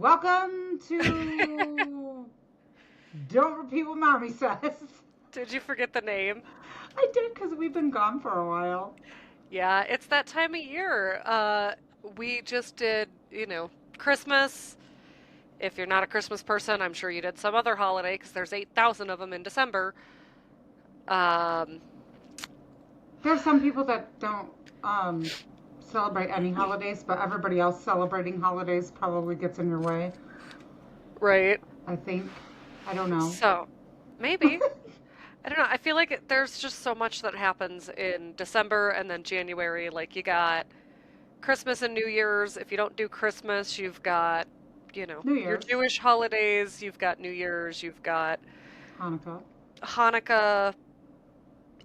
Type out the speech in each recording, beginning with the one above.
Welcome to Don't Repeat What Mommy Says. Did you forget the name? I did because we've been gone for a while. Yeah, it's that time of year. We just did, Christmas. If you're not a Christmas person, I'm sure you did some other holiday because there's 8,000 of them in December. Um, There's some people that don't celebrate any holidays, but everybody else celebrating holidays probably gets in your way, right. I think. I don't know. So, maybe. I don't know. I feel like there's just so much that happens in December and then January. Like, you got Christmas and New Year's. If you don't do Christmas, you've got, New your Year's, Jewish holidays. You've got New Year's. You've got Hanukkah. Hanukkah,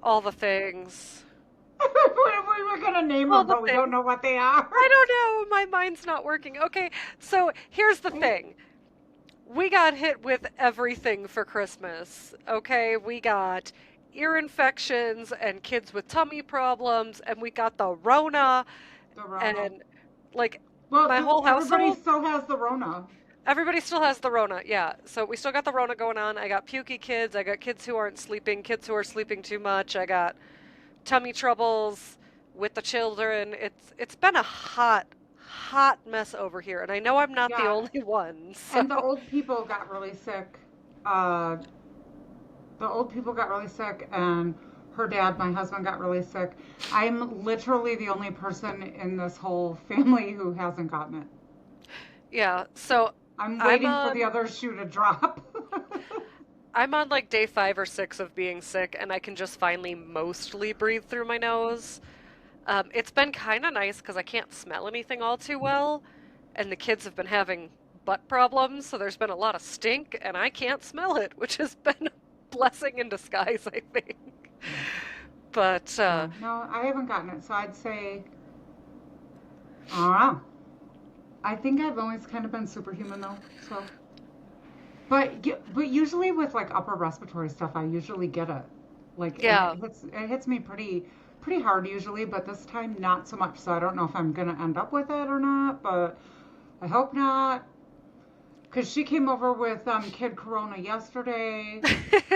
all the things. We were going to name All them, the but we don't things. know what they are. I don't know. My mind's not working. Okay, so here's the thing. We got hit with everything for Christmas. Okay, we got ear infections and kids with tummy problems, and we got the Rona, The Rona. and like Well, my whole everybody household, still has the Rona. everybody still has the Rona. Yeah, so we still got the Rona going on. I got pukey kids. I got kids who aren't sleeping, kids who are sleeping too much. I got tummy troubles with the children. It's been a hot mess over here, and I know I'm not the Yeah, only one. So and the old people got really sick. Uh, the old people got really sick, and her dad, my husband, got really sick. I'm literally the only person in this whole family who hasn't gotten it. yeah, so I'm I'm waiting for on the other shoe to drop. I'm on like day 5 or 6 of being sick, and I can just finally mostly breathe through my nose. It's been kind of nice because I can't smell anything all too well, and the kids have been having butt problems, so there's been a lot of stink, and I can't smell it, which has been a blessing in disguise, I think. But Yeah, no, I haven't gotten it, so I'd say, I don't know. I think I've always kind of been superhuman though, so. But usually with like upper respiratory stuff, I usually get it. Like, and yeah, it hits me pretty hard usually, but this time not so much. So I don't know if I'm gonna end up with it or not, but I hope not. Because she came over with Kid Corona yesterday,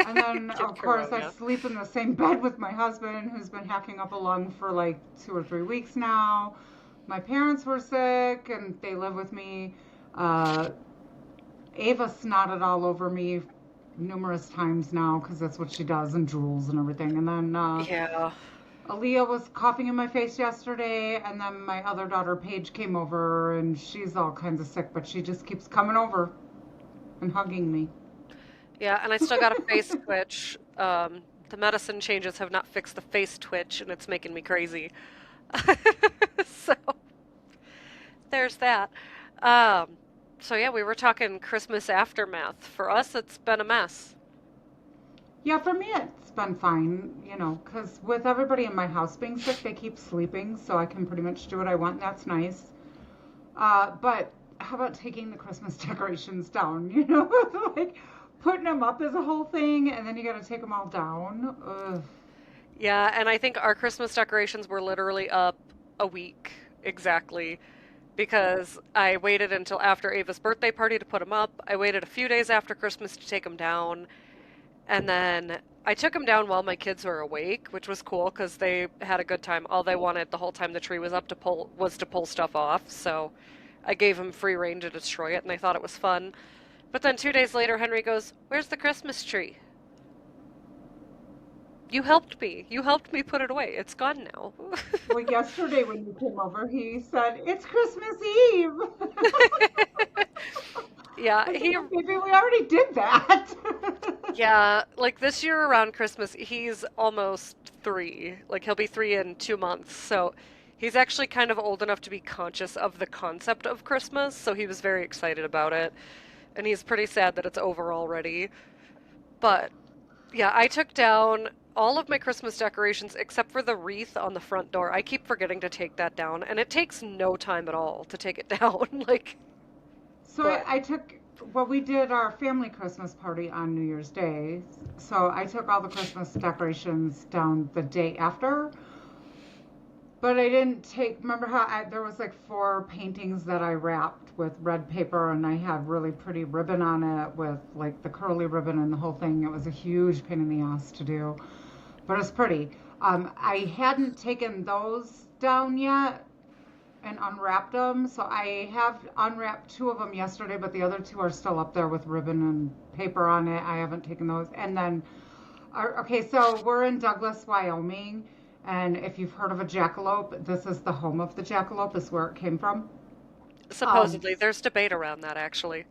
and then kid of course I corona. sleep in the same bed with my husband, who's been hacking up a lung for like 2 or 3 weeks now. My parents were sick, and they live with me. Uh, Ava snotted all over me numerous times now because that's what she does and drools and everything. And then Yeah. Aaliyah was coughing in my face yesterday, and then my other daughter Paige came over, and she's all kinds of sick, but she just keeps coming over and hugging me. Yeah, and I still got a face twitch. The medicine changes have not fixed the face twitch, and it's making me crazy. So there's that. Um, so yeah, we were talking Christmas aftermath. For us, it's been a mess. Yeah, for me it's been fine, because with everybody in my house being sick, they keep sleeping, so I can pretty much do what I want. And that's nice. But how about taking the Christmas decorations down? Like putting them up is a whole thing, and then you got to take them all down. Ugh. Yeah, and I think our Christmas decorations were literally up a week exactly because I waited until after Ava's birthday party to put them up. I waited a few days after Christmas to take them down. And then I took them down while my kids were awake, which was cool because they had a good time. All they wanted the whole time the tree was up to pull stuff off. So I gave them free rein to destroy it, and they thought it was fun. But then 2 days later, Henry goes, "Where's the Christmas tree? You helped me. You helped me put it away. It's gone now." Well, yesterday when you came over, he said, "It's Christmas Eve." Yeah, I said, he "Well, baby, we already did that." yeah, like this year around Christmas, he's almost 3. Like he'll be 3 in 2 months. So he's actually kind of old enough to be conscious of the concept of Christmas, so he was very excited about it. And he's pretty sad that it's over already. But yeah, I took down all of my Christmas decorations except for the wreath on the front door. I keep forgetting to take that down, and it takes no time at all to take it down. Like, So but I took, well, we did our family Christmas party on New Year's Day. So I took all the Christmas decorations down the day after. But I didn't take. Remember how there was like four paintings that I wrapped with red paper, and I had really pretty ribbon on it with like the curly ribbon and the whole thing. It was a huge pain in the ass to do, but it's pretty. I hadn't taken those down yet and unwrapped them, so I have unwrapped two of them yesterday, but the other two are still up there with ribbon and paper on it. I haven't taken those. And then, okay, so we're in Douglas, Wyoming. And if you've heard of a jackalope, this is the home of the jackalope, is where it came from. Um, Supposedly, there's debate around that actually.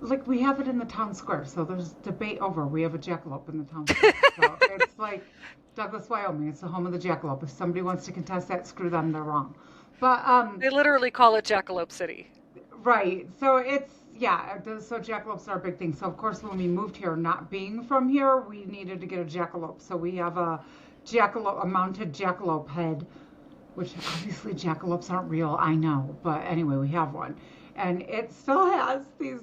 like we have it in the town square, so there's debate over. We have a jackalope in the town square, so it's like Douglas, Wyoming. It's the home of the jackalope. If somebody wants to contest that, screw them. They're wrong. But They literally call it Jackalope City. right, so it's yeah. So jackalopes are a big thing. So of course, when we moved here, not being from here, we needed to get a jackalope. So we have a jackalope, a mounted jackalope head, which obviously jackalopes aren't real, I know, but anyway, we have one. And it still has these,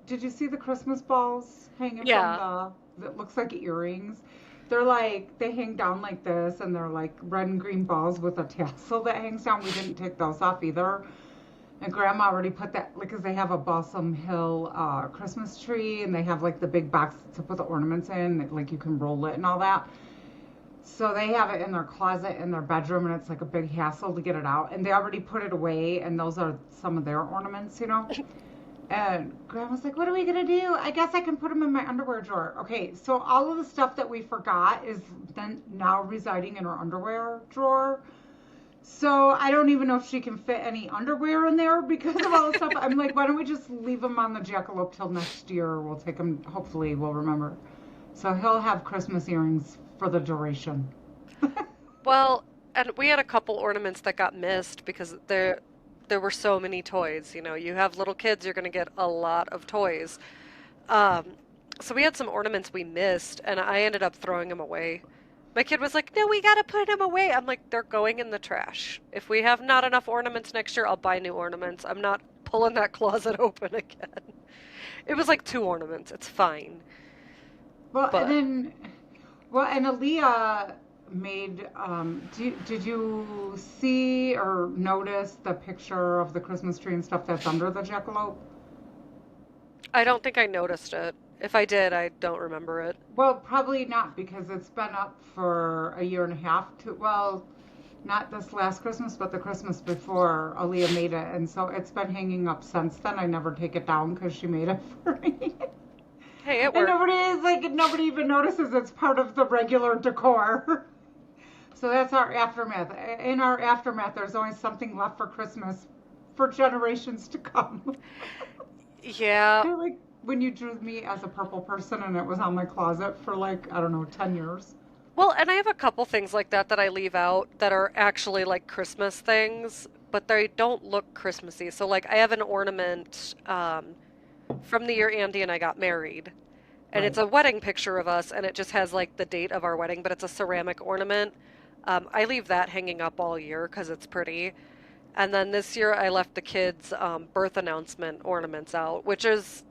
did you see the Christmas balls hanging from Yeah. that looks like earrings? They're like, they hang down like this, and they're like red and green balls with a tassel that hangs down. We didn't take those off either. And Grandma already put that, like, because they have a Balsam Hill Christmas tree, and they have like the big box to put the ornaments in, like you can roll it and all that. So they have it in their closet in their bedroom, and it's like a big hassle to get it out. And they already put it away, and those are some of their ornaments, you know. And Grandma's like, "What are we gonna do? I guess I can put them in my underwear drawer." Okay, so all of the stuff that we forgot is then now residing in her underwear drawer. So I don't even know if she can fit any underwear in there because of all the stuff. I'm like, why don't we just leave them on the jackalope till next year? We'll take them. Hopefully, we'll remember. So he'll have Christmas earrings for the duration. Well, and we had a couple ornaments that got missed because there were so many toys. You know, you have little kids, you're going to get a lot of toys. Um, so we had some ornaments we missed, and I ended up throwing them away. My kid was like, "No, we gotta put them away." I'm like, "They're going in the trash. If we have not enough ornaments next year, I'll buy new ornaments. I'm not pulling that closet open again." It was like two ornaments. It's fine. Well, and But then, well, and Aaliyah made, did you see or notice the picture of the Christmas tree and stuff that's under the jackalope? I don't think I noticed it. If I did, I don't remember it. Well, probably not because it's been up for a year and a half to, well, not this last Christmas, but the Christmas before Aaliyah made it. And so it's been hanging up since then. I never take it down because she made it for me. Hey, it And worked. nobody even notices it's part of the regular decor. So that's our aftermath. In our aftermath, there's always something left for Christmas for generations to come. Yeah. Kind of like when you drew me as a purple person and it was on my closet for like, I don't know, 10 years. Well, and I have a couple things like that that I leave out that are actually like Christmas things, but they don't look Christmassy. So, like, I have an ornament from the year Andy and I got married, and it's Right. a wedding picture of us, and it just has like the date of our wedding, but it's a ceramic ornament. I leave that hanging up all year because it's pretty. And then this year I left the kids' birth announcement ornaments out, which is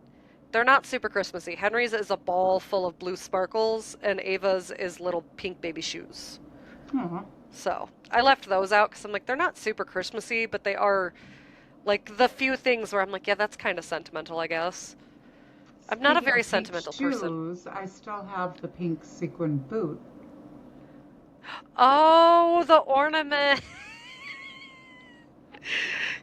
they're not super Christmassy. Henry's is a ball full of blue sparkles, and Ava's is little pink baby shoes. Aw. So I left those out because I'm like, they're not super Christmassy, but they are like the few things where I'm like, yeah, that's kind of sentimental, I guess. I'm not a Speaking very of pink sentimental person. shoes, I still have the pink sequin boot. Oh, the ornament.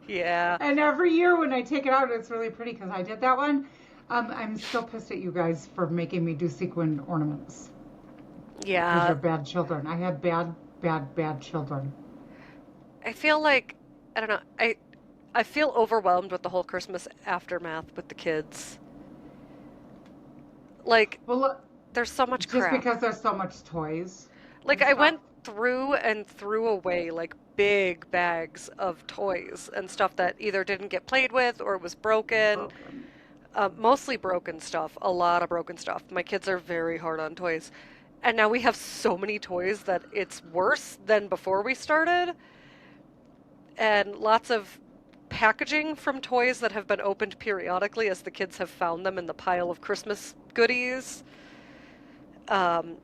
Yeah. And every year when I take it out, it's really pretty because I did that one. I'm still pissed at you guys for making me do sequin ornaments because Yeah. you're bad children. I had bad, bad, bad children. I feel like I don't know. I feel overwhelmed with the whole Christmas aftermath with the kids. Like Well, look, there's so much just crap. because there's so much toys Like and I stuff. went through and threw away like big bags of toys and stuff that either didn't get played with or was broken. Broken. Mostly broken stuff, a lot of broken stuff. My kids are very hard on toys. And now we have so many toys that it's worse than before we started. And lots of packaging from toys that have been opened periodically as the kids have found them in the pile of Christmas goodies. Um,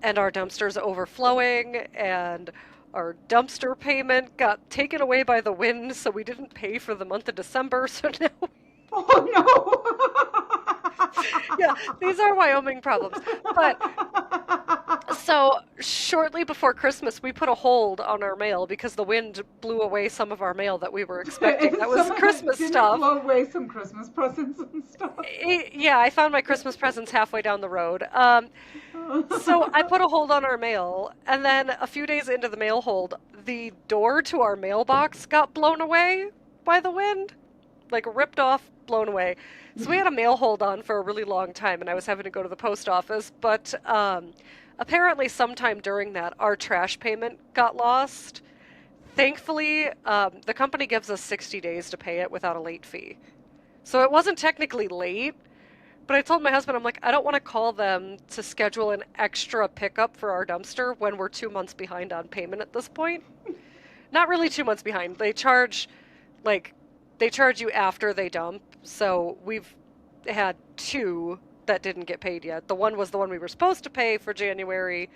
and our dumpster's overflowing, and our dumpster payment got taken away by the wind, so we didn't pay for the month of December. So now, yeah, these are Wyoming problems. But so shortly before Christmas, we put a hold on our mail because the wind blew away some of our mail that we were expecting. That was Christmas Didn't stuff. blow away some Christmas presents and stuff. Yeah, I found my Christmas presents halfway down the road. So I put a hold on our mail, and then a few days into the mail hold, the door to our mailbox got blown away by the wind, like ripped off, blown away. So we had a mail hold on for a really long time, and I was having to go to the post office. But apparently, sometime during that, our trash payment got lost. Thankfully, the company gives us 60 days to pay it without a late fee. So it wasn't technically late, but I told my husband, I'm like, I don't want to call them to schedule an extra pickup for our dumpster when we're 2 months behind on payment at this point. Not really 2 months behind. They charge you after they dump. So we've had two that didn't get paid yet. The one was the one we were supposed to pay for January,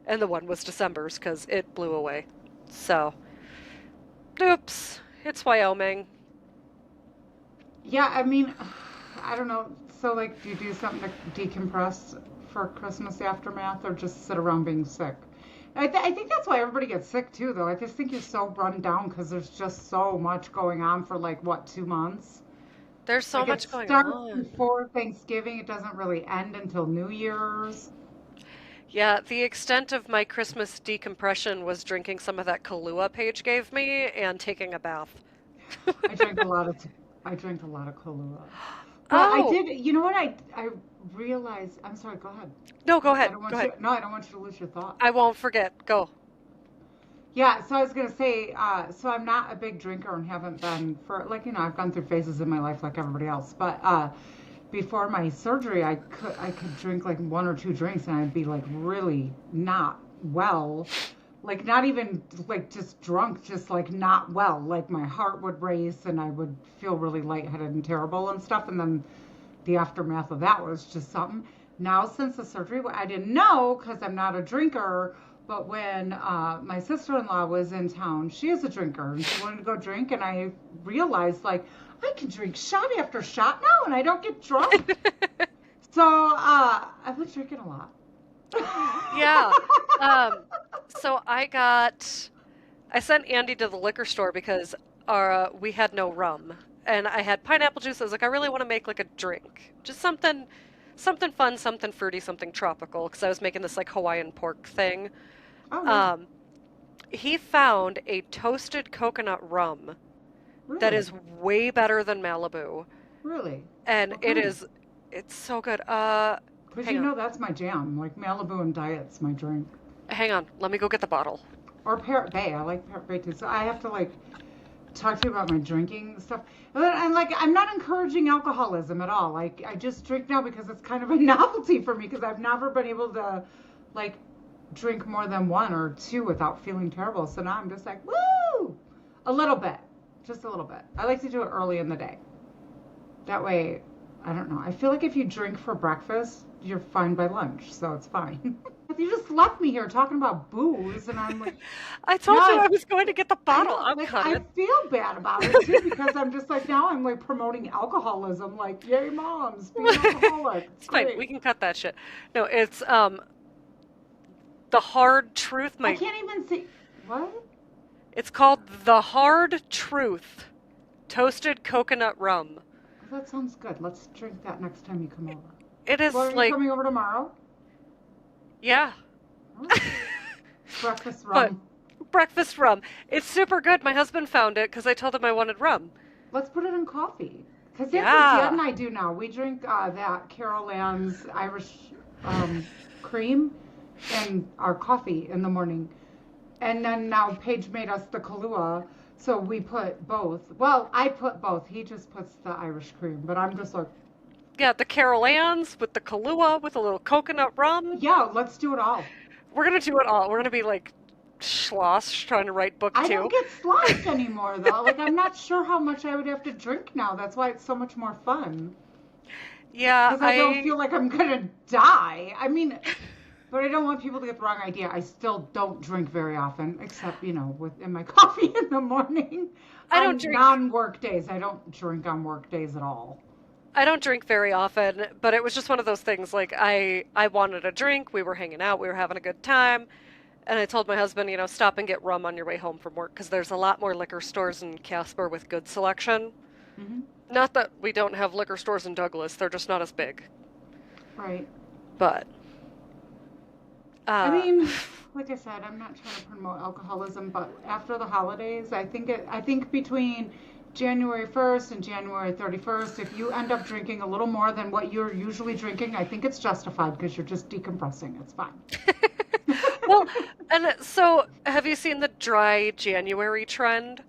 and the one was December's because it blew away. So, oops, it's Wyoming. Yeah, I mean, I don't know. So, like, do you do something to decompress for Christmas aftermath or just sit around being sick? I think that's why everybody gets sick too, though. I just think you're so run down because there's just so much going on for, like, what, 2 months? There's so Like, it much going starts on. before Thanksgiving. It doesn't really end until New Year's. Yeah, the extent of my Christmas decompression was drinking some of that Kahlua Paige gave me and taking a bath. I drank a lot of I drank a lot of Kahlua. But I Oh, did, you know what I realized, I'm sorry, go ahead. no, go I ahead. don't Go want ahead. you, no, I don't want you to lose your thought. I won't forget. Go. Yeah, so I was gonna say, so I'm not a big drinker and haven't been for like, I've gone through phases in my life like everybody else. But before my surgery, I could drink like one or two drinks and I'd be like really not well. Like not even like just drunk, just like not well. Like my heart would race and I would feel really lightheaded and terrible and stuff. And then the aftermath of that was just something. Now, since the surgery, I didn't know because I'm not a drinker. But when my sister-in-law was in town, she is a drinker and she wanted to go drink. And I realized, like, I can drink shot after shot now and I don't get drunk. So I've been drinking a lot. Yeah. Um, so I sent Andy to the liquor store because we had no rum. And I had pineapple juice. I was like, I really want to make like a drink. Just something fun, something fruity, something tropical. Because I was making this like Hawaiian pork thing. Oh, yeah. Um, he found a toasted coconut rum that Really? is way better than Malibu. Really? And What kind? it's so good. Because Hang on. that's my jam. Like Malibu and Diet's my drink. Hang on. Let me go get the bottle. Or Parrot Bay. I like Parrot Bay too. So I have to like talk to you about my drinking stuff. And like, I'm not encouraging alcoholism at all. Like, I just drink now because it's kind of a novelty for me because I've never been able to like drink more than one or two without feeling terrible. So now I'm just like, woo! A little bit. Just a little bit. I like to do it early in the day. That way, I don't know. I feel like if you drink for breakfast, you're fine by lunch. So it's fine. You just left me here talking about booze, and I'm like, I told you no, I was going to get the I bottle. know, I'm like I coming. feel bad about it too because I'm just like now I'm like promoting alcoholism, like yay moms being alcoholic. It's It's fine. We great. can cut that shit. No, it's the hard truth. I My can't even see what? It's called the hard truth. Toasted coconut rum. Oh, that sounds good. Let's drink that next time you come over. It is Well, are you like, coming over tomorrow? yeah, Oh, breakfast but rum. breakfast rum. It's super good. My husband found it because I told him I wanted rum. Let's put it in coffee. Because that's what Dad Yeah. and I do now. We drink that Carol Ann's Irish cream and our coffee in the morning. And then now Paige made us the Kahlua. So we put both. Well, I put both. He just puts the Irish cream. But I'm just like, Yeah, the Carol Ann's with the Kahlua with a little coconut rum. yeah, let's do it all. We're gonna do it all. We're gonna be like Schloss trying to write book I don't two. get sloshed anymore, though. Like, I'm not sure how much I would have to drink now. That's why it's so much more fun. Yeah, Because I don't feel like I'm going to die. I mean, But I don't want people to get the wrong idea. I still don't drink very often, except, in my coffee in the morning. I don't On drink non-work days, I don't drink on work days at all. I don't drink very often, but it was just one of those things like I wanted a drink, we were hanging out, we were having a good time, and I told my husband, stop and get rum on your way home from work because there's a lot more liquor stores in Casper with good selection. Hmm. Not that we don't have liquor stores in Douglas, they're just not as big. Right. But I uh mean, like I said, I'm not trying to promote alcoholism, but after the holidays, I think between January 1st and January 31st, if you end up drinking a little more than what you're usually drinking, I think it's justified because you're just decompressing. It's fine. well, and so have you seen the dry January trend?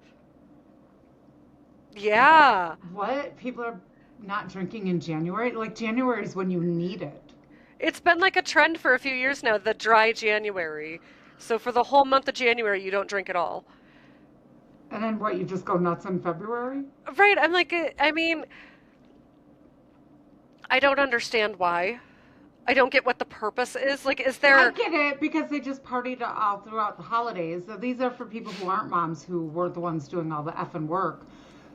Yeah. What? People are not drinking in January? Like January is when you need it. It's been like a trend for a few years now, the dry January. So for the whole month of January, you don't drink at all. And then what, you just go nuts in February? Right, I'm like, I mean, I don't understand why. I don't get what the purpose is. Like, is I there. get it because they just partied all throughout the holidays. So these are for people who aren't moms who were the ones doing all the effing work,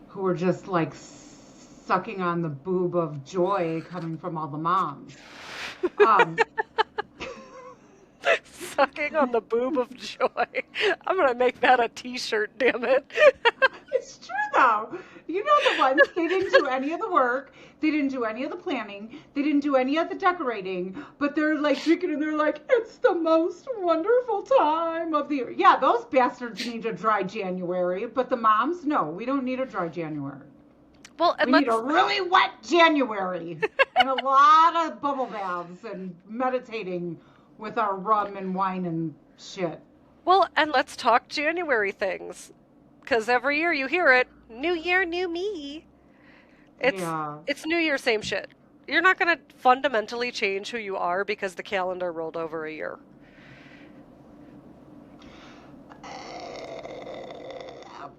who are just like sucking on the boob of joy coming from all the moms. Um, Sucking on the boob of joy. I'm gonna make that a t-shirt, damn it. it's true though. You know the ones, they didn't do any of the work, they didn't do any of the planning, they didn't do any of the decorating, but they're like drinking and they're like, it's the most wonderful time of the year. Yeah, those bastards need a dry January, but the moms, no, we don't need a dry January. Well, and We need let's. a really wet January and a lot of bubble baths and meditating with our rum and wine and shit. Well, and let's talk January things. Because every year you hear it, New Year, new me. It's Yeah. it's New Year, same shit. You're not gonna fundamentally change who you are because the calendar rolled over a year.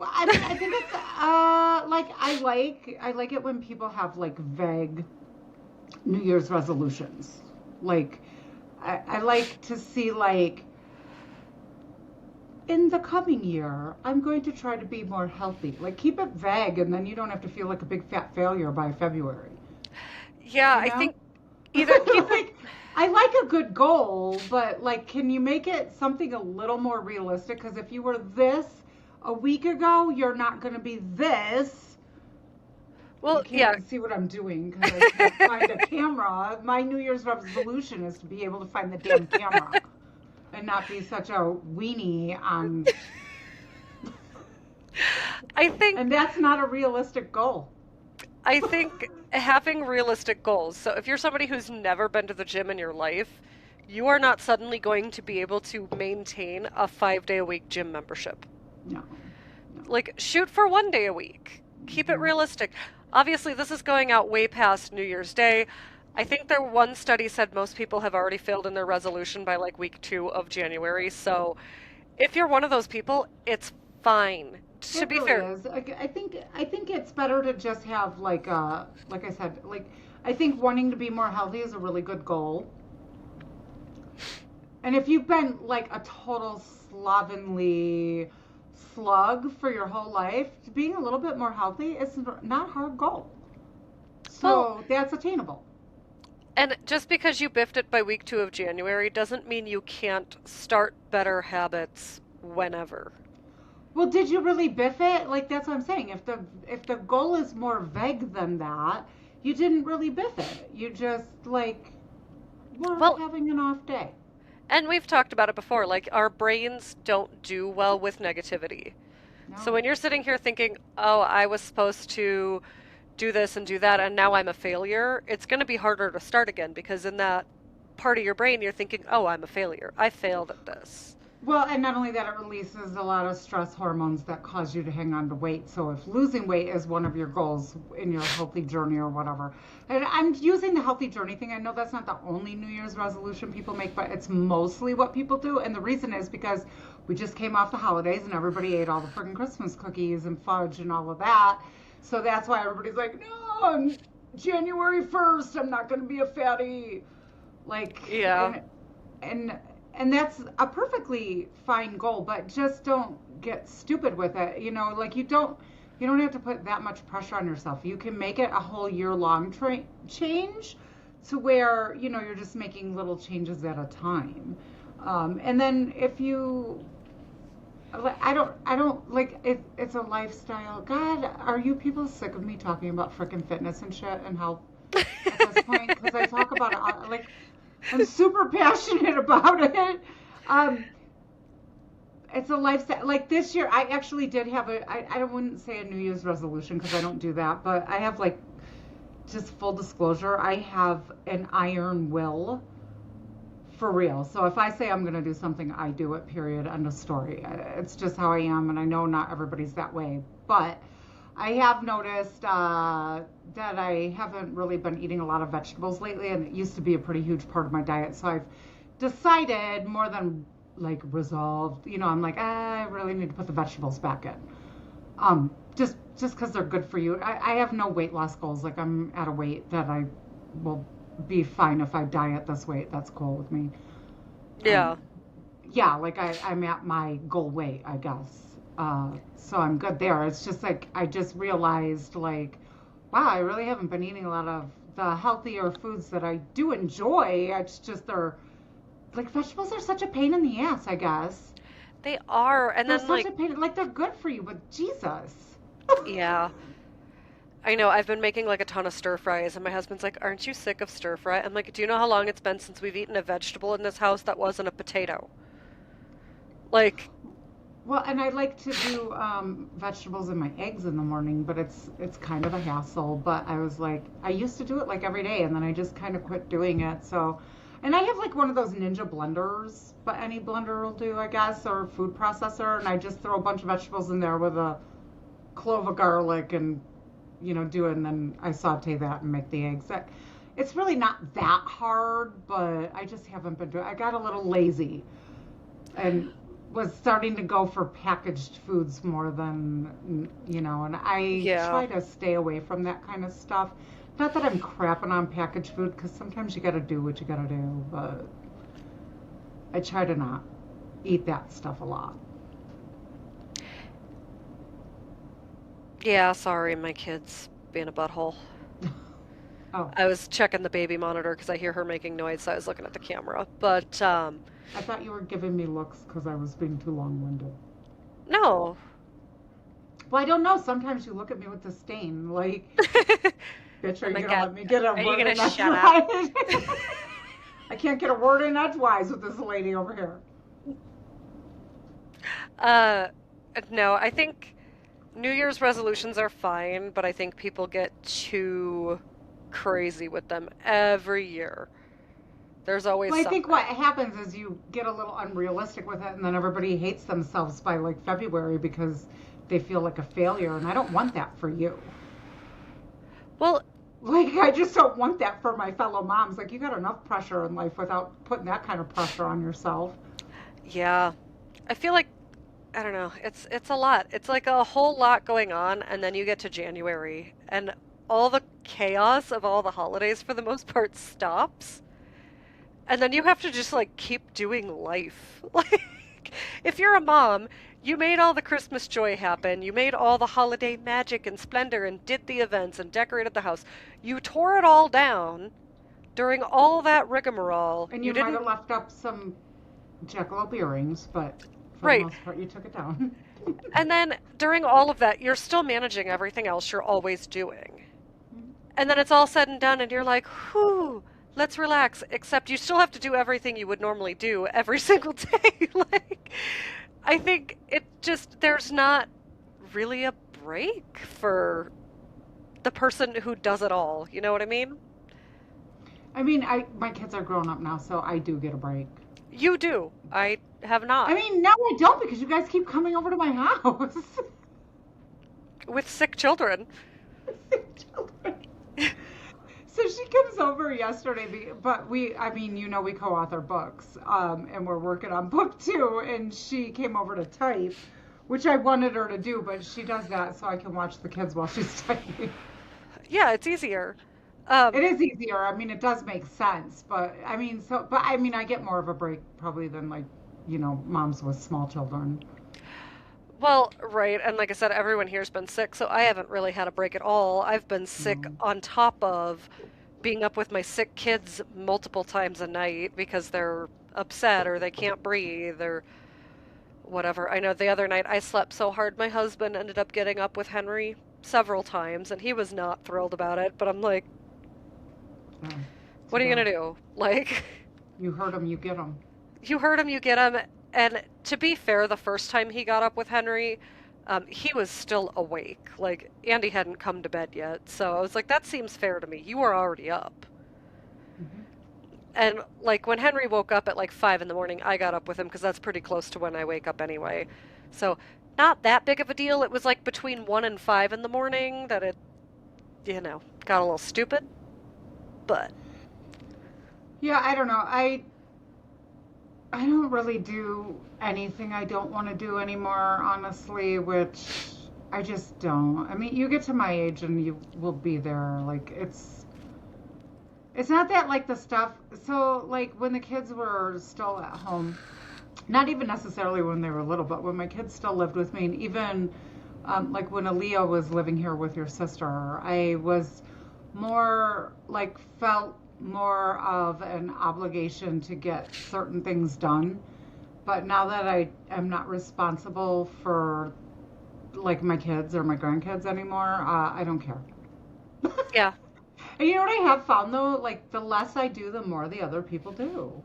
I think it's like I like it when people have like vague New Year's resolutions. Like I like to see like in the coming year, I'm going to try to be more healthy. Like keep it vague and then you don't have to feel like a big fat failure by February. Yeah, You I know? think either keep it. Like I like a good goal, but like can you make it something a little more realistic? Because if you were this a week ago, you're not going to be this. You Well, can't yeah, even see what I'm doing because I can't find a camera. My New Year's resolution is to be able to find the damn camera and not be such a weenie on. I think And that's not a realistic goal. I think having realistic goals. So if you're somebody who's never been to the gym in your life, you are not suddenly going to be able to maintain a 5 day a week gym membership. No, no. Like, shoot for 1 day a week. Keep it Mhm. realistic. Obviously, this is going out way past New Year's Day. I think there one study said most people have already failed in their resolution by like week 2 of January. So if you're one of those people, it's fine. To It be really fair, is. I think it's better to just have like I said, like I think wanting to be more healthy is a really good goal. And if you've been like a total slovenly slug for your whole life, being a little bit more healthy is not a hard goal. well, So that's attainable. and just because you biffed it by week 2 of January doesn't mean you can't start better habits whenever. Well, did you really biff it? Like that's what I'm saying. If the goal is more vague than that, you didn't really biff it. You just like were Well, having an off day. and we've talked about it before, like our brains don't do well with negativity. So No. when you're sitting here thinking, oh, I was supposed to do this and do that, and now I'm a failure, it's going to be harder to start again because in that part of your brain, you're thinking, oh, I'm a failure. I failed at this. Well, and not only that, it releases a lot of stress hormones that cause you to hang on to weight. So if losing weight is one of your goals in your healthy journey or whatever, and I'm using the healthy journey thing. I know that's not the only New Year's resolution people make, but it's mostly what people do. And the reason is because we just came off the holidays and everybody ate all the freaking Christmas cookies and fudge and all of that. So that's why everybody's like, no, on January 1st, I'm not going to be a fatty. Like, Yeah. and and that's a perfectly fine goal, but just don't get stupid with it. Like you don't have to put that much pressure on yourself. You can make it a whole year long change to where you're just making little changes at a time. And then if you I don't like it. It's a lifestyle. God, are you people sick of me talking about freaking fitness and shit and health at this point? Because I talk about it like I'm super passionate about it. Um, it's a lifestyle. Like this year, I actually did have I wouldn't say a New Year's resolution because I don't do that, but I have like, just full disclosure, I have an iron will for real. So if I say I'm going to do something, I do it, period, end of story. It's just how I am, and I know not everybody's that way. But I have noticed that I haven't really been eating a lot of vegetables lately, and it used to be a pretty huge part of my diet. So I've decided, more than like resolved, I'm like, I really need to put the vegetables back in. Just because they're good for you. I have no weight loss goals. Like, I'm at a weight that I will be fine if I diet this weight. That's cool with me. Yeah. Um, yeah, like I'm at my goal weight, I guess. So I'm good there. It's just like I just realized, like, wow, I really haven't been eating a lot of the healthier foods that I do enjoy. It's just they're like, vegetables are such a pain in the ass, I guess. They are. And They're then, such like, a pain. Like, they're good for you, but Jesus. yeah. I know, I've been making like a ton of stir fries, and my husband's like, "Aren't you sick of stir fry?" I'm like, "Do you know how long it's been since we've eaten a vegetable in this house that wasn't a potato?" Like, Well, and I like to do vegetables in my eggs in the morning, but it's kind of a hassle. But I was like, I used to do it like every day, and then I just kind of quit doing it. So, and I have like one of those Ninja blenders, but any blender will do, I guess, or food processor, and I just throw a bunch of vegetables in there with a clove of garlic and do it, and then I saute that and make the eggs. It's really not that hard, but I just haven't been doing. I got a little lazy and was starting to go for packaged foods more than and I yeah. try to stay away from that kind of stuff. Not that I'm crapping on packaged food, because sometimes you got to do what you got to do, but I try to not eat that stuff a lot. Yeah, sorry, my kid's being a butthole. Oh, I was checking the baby monitor because I hear her making noise, so I was looking at the camera. But I thought you were giving me looks because I was being too long-winded. no. Well, I don't know. Sometimes you look at me with disdain, like, bitch, are Oh you my gonna God. let me get a Are you word gonna in shut up? edgewise? I can't get a word in edgewise with this lady over here. Uh, no, I think New Year's resolutions are fine, but I think people get too crazy with them every year. There's always Well, I think something. what happens is you get a little unrealistic with it, and then everybody hates themselves by like February because they feel like a failure, and I don't want that for you. Well, Like, I just don't want that for my fellow moms. Like, you got enough pressure in life without putting that kind of pressure on yourself. yeah. I feel like I don't know. It's a lot. It's like a whole lot going on, and then you get to January, and all the chaos of all the holidays for the most part stops. And then you have to just like keep doing life. Like, if you're a mom, you made all the Christmas joy happen. You made all the holiday magic and splendor and did the events and decorated the house. You tore it all down during all that rigmarole. And You you might didn't, have left up some jackalope earrings, but for the right. most part, you took it down. And then during all of that, you're still managing everything else you're always doing. And then it's all said and done, and you're like, whew, let's relax. Except you still have to do everything you would normally do every single day. Like, I think it just, there's not really a break for the person who does it all. You know what I mean? I mean, my kids are grown up now, so I do get a break. You do. I have I not. mean, no, I don't, because you guys keep coming over to my house. With sick children. Children. So she comes over yesterday, but I mean, we co-author books, and we're working on book two, and she came over to type, which I wanted her to do, but she does that so I can watch the kids while she's typing. Yeah, it's easier. Um, It is easier. I mean, it does make sense, but I mean, but I mean, I get more of a break probably than like, moms with small children. well, right, and like I said, everyone here's been sick, so I haven't really had a break at all. I've been sick No. on top of being up with my sick kids multiple times a night because they're upset or they can't breathe or whatever. I know the other night I slept so hard my husband ended up getting up with Henry several times and he was not thrilled about it, but I'm like, Yeah, what too are you bad. gonna do? Like, You hurt them, you get them. you hurt him, you get him. And to be fair, the first time he got up with Henry, he was still awake. Like, Andy hadn't come to bed yet. So I was like, that seems fair to me. You were already up. Hmm. And, like, when Henry woke up at like 5 in the morning, I got up with him because that's pretty close to when I wake up anyway. So, not that big of a deal. It was like between 1 and 5 in the morning that it, got a little stupid. But, Yeah, I don't know. I don't really do anything I don't want to do anymore, honestly, which I just don't. I mean, you get to my age and you will be there. Like it's not that like the stuff. So like when the kids were still at home, not even necessarily when they were little, but when my kids still lived with me, and even like when Aaliyah was living here with your sister, I was more like felt more of an obligation to get certain things done. But now that I am not responsible for like my kids or my grandkids anymore, I don't care. yeah, And you know what I have found though? Like the less I do, the more the other people do.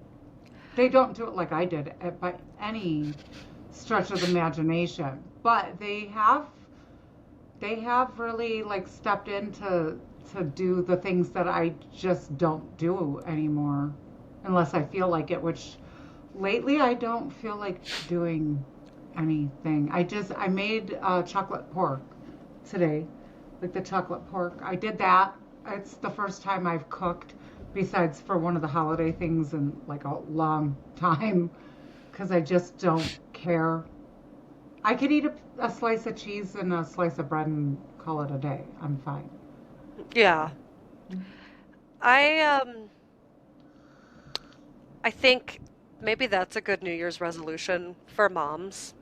They don't do it like I did by any stretch of the imagination, but they have really like stepped in to do the things that I just don't do anymore unless I feel like it, which lately I don't feel like doing anything. I made chocolate pork today, like the chocolate pork. I did that. It's the first time I've cooked besides for one of the holiday things in like a long time because I just don't care. I could eat a slice of cheese and a slice of bread and call it a day. I'm fine. yeah. I I think maybe that's a good New Year's resolution for moms.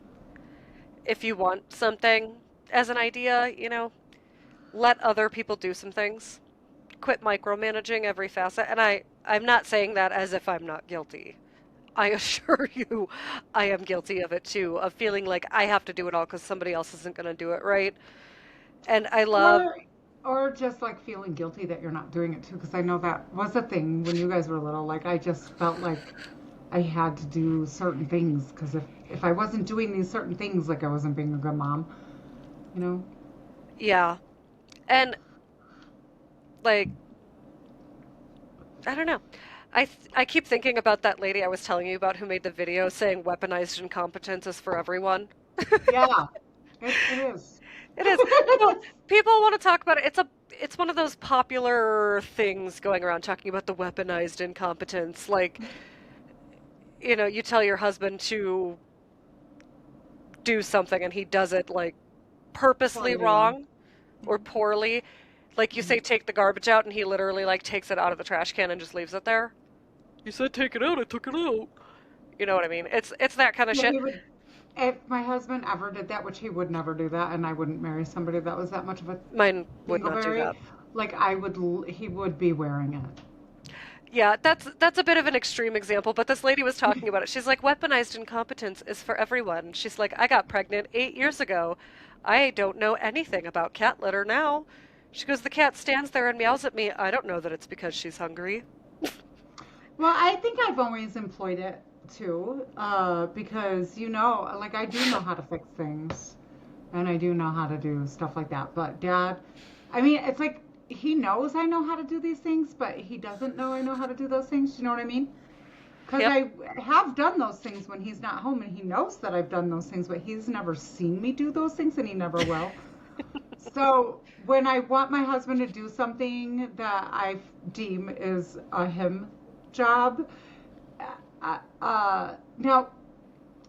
If you want something as an idea, let other people do some things. Quit micromanaging every facet. And I'm not saying that as if I'm not guilty. I assure you, I am guilty of it too, of feeling like I have to do it all because somebody else isn't going to do it right. And I love, Or or just like feeling guilty that you're not doing it too, because I know that was a thing when you guys were little. Like I just felt like I had to do certain things because if I wasn't doing these certain things, like I wasn't being a good mom, you know? yeah. And like, I don't know. I keep thinking about that lady I was telling you about who made the video saying weaponized incompetence is for everyone. Yeah, it is. It is. People want to talk about it. It's one of those popular things going around talking about the weaponized incompetence. Like, you tell your husband to do something and he does it like purposely Poorly. wrong or poorly. Like you say take the garbage out and he literally like takes it out of the trash can and just leaves it there. You said take it out, I took it out. You know what I mean? It's that kind of Yeah, shit. he would. If my husband ever did that, which he would never do that, and I wouldn't marry somebody that was that much of a Mine would not do dingleberry, that. like he would be wearing it. Yeah, that's a bit of an extreme example, but this lady was talking about it. She's like, weaponized incompetence is for everyone. She's like, I got pregnant 8 years ago. I don't know anything about cat litter now. She goes, the cat stands there and meows at me. I don't know that it's because she's hungry. Well, I think I've always employed it too, because like I do know how to fix things, and I do know how to do stuff like that. But Dad, I mean, it's like he knows I know how to do these things, but he doesn't know I know how to do those things. You know what I mean? Because Yep. I have done those things when he's not home, and he knows that I've done those things, but he's never seen me do those things, and he never will. So when I want my husband to do something that I deem is a him job, now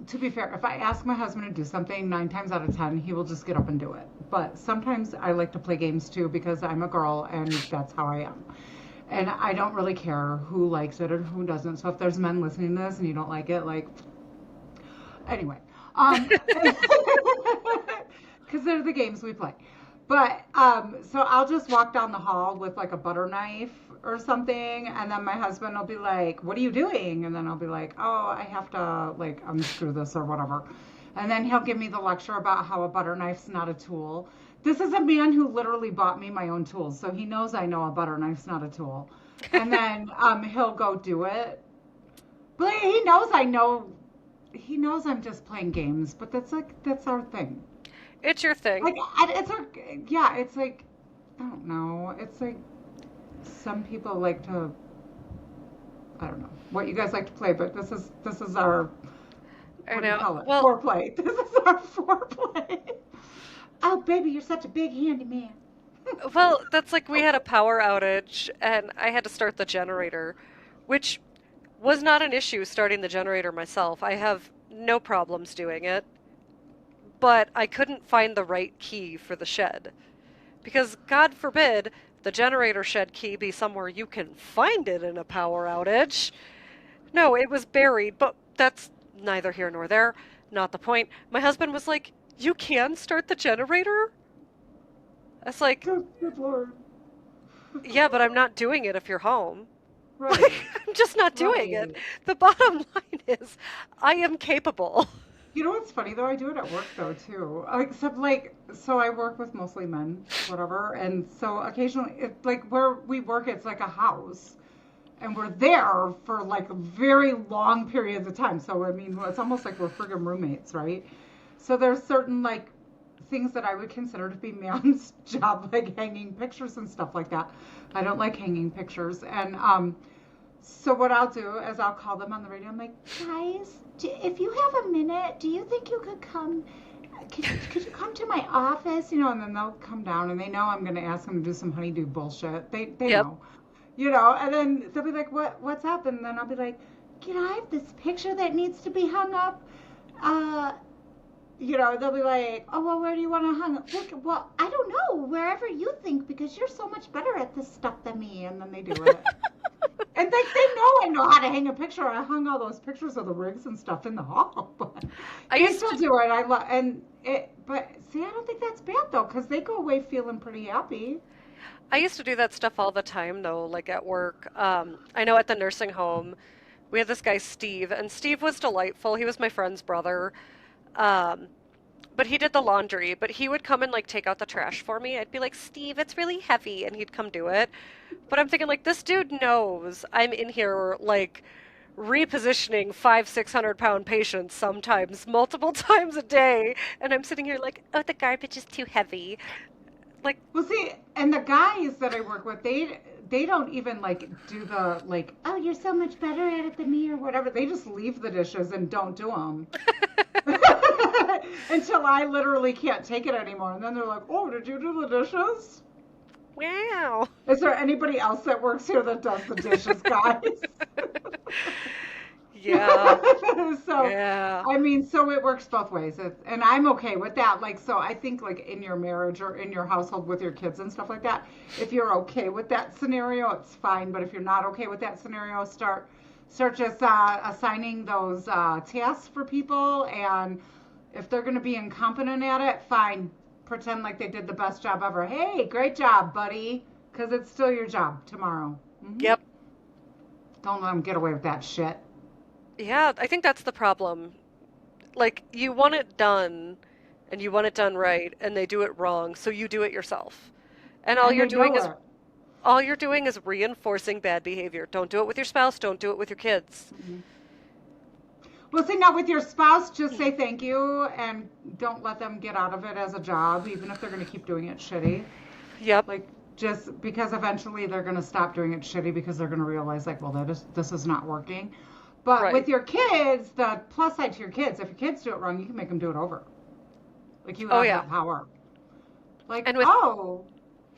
to be fair, if I ask my husband to do something, 9 times out of 10, he will just get up and do it. But sometimes I like to play games too because I'm a girl and that's how I am. And I don't really care who likes it or who doesn't. So if there's men listening to this and you don't like it, like, anyway, um, because they're the games we play. But so I'll just walk down the hall with like a butter knife or something, and then my husband will be like, "What are you doing?" And then I'll be like, "Oh, I have to like unscrew this or whatever." And then he'll give me the lecture about how a butter knife's not a tool. This is a man who literally bought me my own tools, so he knows I know a butter knife's not a tool. And then he'll go do it. But he knows I'm just playing games, but that's our thing. It's your thing. Like it's our yeah, it's like I don't know. It's like some people like to I don't know what you guys like to play, but this is our I what do you know. call it? Well, Foreplay. This is our foreplay. Oh baby, you're such a big handy man. that's like we had a power outage and I had to start the generator, which was not an issue starting the generator myself. I have no problems doing it, but I couldn't find the right key for the shed. Because God forbid the generator shed key be somewhere you can find it in a power outage. No, it was buried, but that's neither here nor there. Not the point. My husband was like, "You can start the generator?" I was like, Good Lord. "Yeah, but I'm not doing it if you're home." Like, Right. I'm just not doing it. Right. The bottom line is, I am capable. You know what's funny though? I do it at work though too. Except like, so I work with mostly men, whatever, and so occasionally, like where we work, it's like a house, and we're there for like very long periods of time. So I mean, it's almost like we're friggin' roommates, right? So there's certain like things that I would consider to be man's job, like hanging pictures and stuff like that. I don't like hanging pictures, and so what I'll do is I'll call them on the radio. I'm like, guys, if you have a minute, do you think you could come? Could you come to my office? You know, and then they'll come down, and they know I'm going to ask them to do some honeydew bullshit. They Yep. know, you know. And then they'll be like, what's up? And then I'll be like, I have this picture that needs to be hung up. Uh, they'll be like, oh well, where do you want to hang up? Look, well, I don't know, wherever you think, because you're so much better at this stuff than me. And then they do it. And they know I know how to hang a picture. I hung all those pictures of the rigs and stuff in the hall, but I they used still to do it. I love and it, but see, I don't think that's bad though, because they go away feeling pretty happy. I used to do that stuff all the time though, like at work. I know at the nursing home, we had this guy Steve, and Steve was delightful. He was my friend's brother. Um, but he did the laundry, but he would come and like take out the trash for me. I'd be like, "Steve, it's really heavy," and he'd come do it. But I'm thinking like this dude knows I'm in here like repositioning 600 pound patients sometimes multiple times a day, and I'm sitting here like, "Oh, the garbage is too heavy." Like, Well, see, and the guys that I work with, they don't even like do the like, oh, you're so much better at it than me or whatever. They just leave the dishes and don't do them until I literally can't take it anymore. And then they're like, oh, did you do the dishes? wow. Is there anybody else that works here that does the dishes, guys? Yeah. So, Yeah. I mean, so it works both ways. And I'm okay with that. Like, so I think, like, in your marriage or in your household with your kids and stuff like that, if you're okay with that scenario, it's fine. But if you're not okay with that scenario, start just assigning those tasks for people. And if they're going to be incompetent at it, fine. Pretend like they did the best job ever. Hey, great job, buddy. Because it's still your job tomorrow. Yep. Don't let them get away with that shit. Yeah, I think that's the problem. Like, you want it done and you want it done right, and they do it wrong, so you do it yourself. And And they know it. all you're doing is reinforcing bad behavior. Don't do it with your spouse, don't do it with your kids. Well, see, now with your spouse, just say thank you and don't let them get out of it as a job, even if they're going to keep doing it shitty. Yep. Like, just because eventually they're going to stop doing it shitty because they're going to realize, like, well, this is not working. But Right. with your kids, the plus side to your kids, if your kids do it wrong, you can make them do it over. Like, you Oh have yeah. that power. Like, And with oh,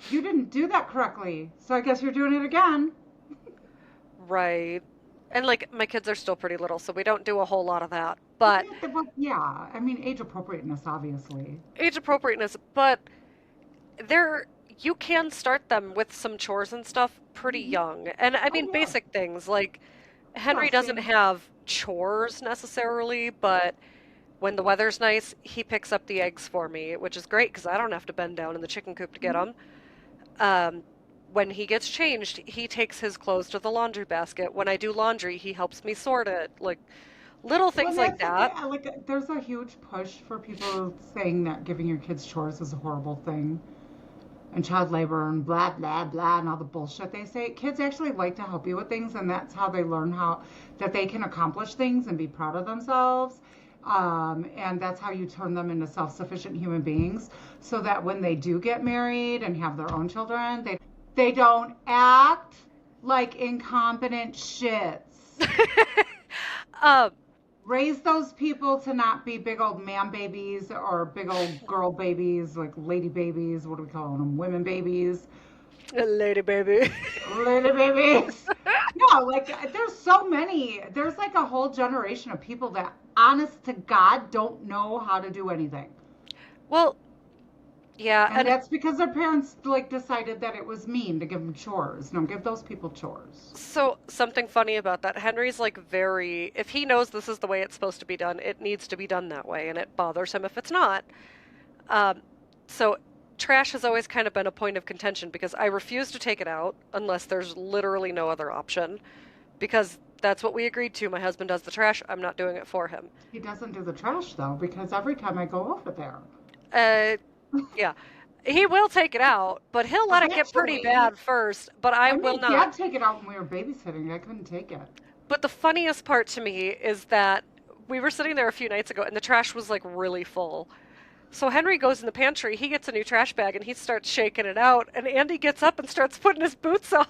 you didn't do that correctly, so I guess you're doing it again. right. And like my kids are still pretty little, so we don't do a whole lot of that. but Well, yeah, I mean, age appropriateness, obviously. age appropriateness, but there you can start them with some chores and stuff pretty Hmm. young. And I Oh, mean yeah. basic things like Henry doesn't Dusting. have chores necessarily, but when the weather's nice, he picks up the eggs for me, which is great because I don't have to bend down in the chicken coop to get Mhm. them. Um, when he gets changed, he takes his clothes to the laundry basket. When I do laundry, he helps me sort it. Like little Well, things like that's the thing. that. There's a huge push for people saying that giving your kids chores is a horrible thing, and child labor and blah blah blah and all the bullshit they say. Kids actually like to help you with things, and that's how they learn how that they can accomplish things and be proud of themselves. And that's how you turn them into self-sufficient human beings, so that when they do get married and have their own children, they don't act like incompetent shits. um, Raise those people to not be big old man babies or big old girl babies, like lady babies. What do we call them? Women babies. lady baby. Lady babies. No, like there's so many. There's like a whole generation of people that, honest to God, don't know how to do anything. Well, yeah, And and that's because their parents like decided that it was mean to give them chores. No, give those people chores. so something funny about that. Henry's like very, if he knows this is the way it's supposed to be done, it needs to be done that way, and it bothers him if it's not. Um, so trash has always kind of been a point of contention because I refuse to take it out unless there's literally no other option because that's what we agreed to. My husband does the trash. I'm not doing it for him. He doesn't do the trash though, because every time I go over there, Uh, yeah. He will take it out, but he'll let it get pretty eventually. bad first, but I I will made not. Dad take it out when we were babysitting. I couldn't take it. But the funniest part to me is that we were sitting there a few nights ago and the trash was like really full. So Henry goes in the pantry, he gets a new trash bag and he starts shaking it out, and Andy gets up and starts putting his boots on.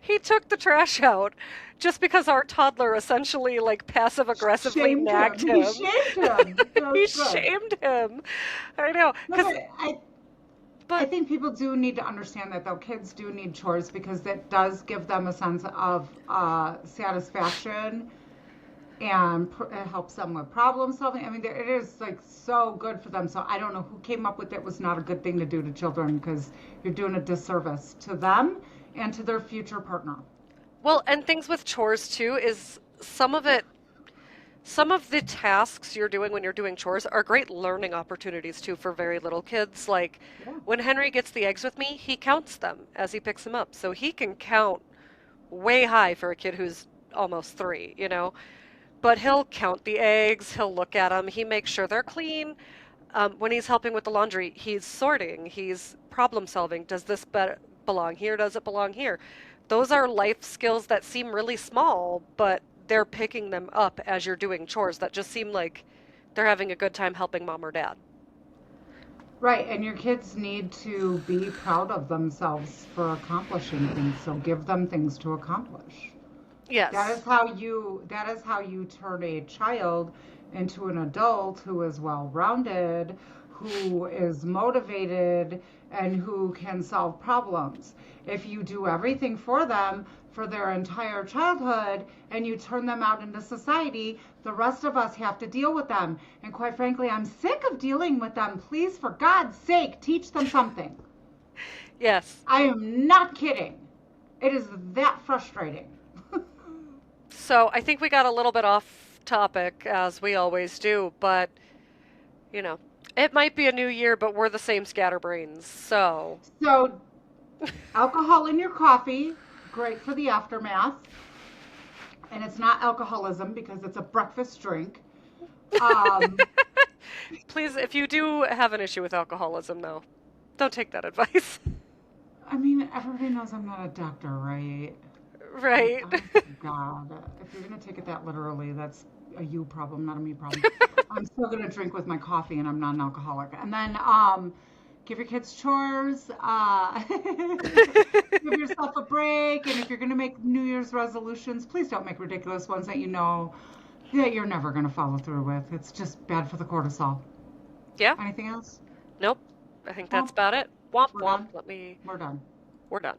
He took the trash out just because our toddler essentially like passive aggressively Shamed him. nagged He him. shamed him. He That's good. shamed him. I know, No, because but I but think people do need to understand that though kids do need chores because that does give them a sense of satisfaction and it helps them with problem solving. I mean, it is like so good for them. So I don't know who came up with it was not a good thing to do to children because you're doing a disservice to them and to their future partner. well, and things with chores too is some of the tasks you're doing when you're doing chores are great learning opportunities too for very little kids. Like Yeah. when Henry gets the eggs with me, he counts them as he picks them up. So he can count way high for a kid who's almost 3, you know? But he'll count the eggs, he'll look at them, he makes sure they're clean. When he's helping with the laundry, he's sorting, he's problem solving. Does this belong here? Does it belong here? Those are life skills that seem really small, but they're picking them up as you're doing chores that just seem like they're having a good time helping mom or dad. Right, and your kids need to be proud of themselves for accomplishing things, so give them things to accomplish. Yes. That is how you turn a child into an adult who is well-rounded, who is motivated, and who can solve problems. If you do everything for them for their entire childhood and you turn them out into society, the rest of us have to deal with them. And quite frankly, I'm sick of dealing with them. Please, for God's sake, teach them something. Yes. I am not kidding. It is that frustrating. So I think we got a little bit off topic, as we always do, but you know, it might be a new year, but we're the same scatterbrains. So, So, alcohol in your coffee, great for the aftermath. And it's not alcoholism because it's a breakfast drink. Um, please, if you do have an issue with alcoholism, though, don't take that advice. I mean, everybody knows I'm not a doctor, right? Like, Right. oh God, if you're gonna take it that literally, that's a you problem, not a me problem. I'm still gonna drink with my coffee, and I'm not an alcoholic. And then, give your kids chores. Give yourself a break. And if you're gonna make New Year's resolutions, please don't make ridiculous ones that you know that you're never gonna follow through with. It's just bad for the cortisol. Yeah. Anything else? Nope. I think that's Well, about it. Womp we're womp. done. Let me. We're done. We're done.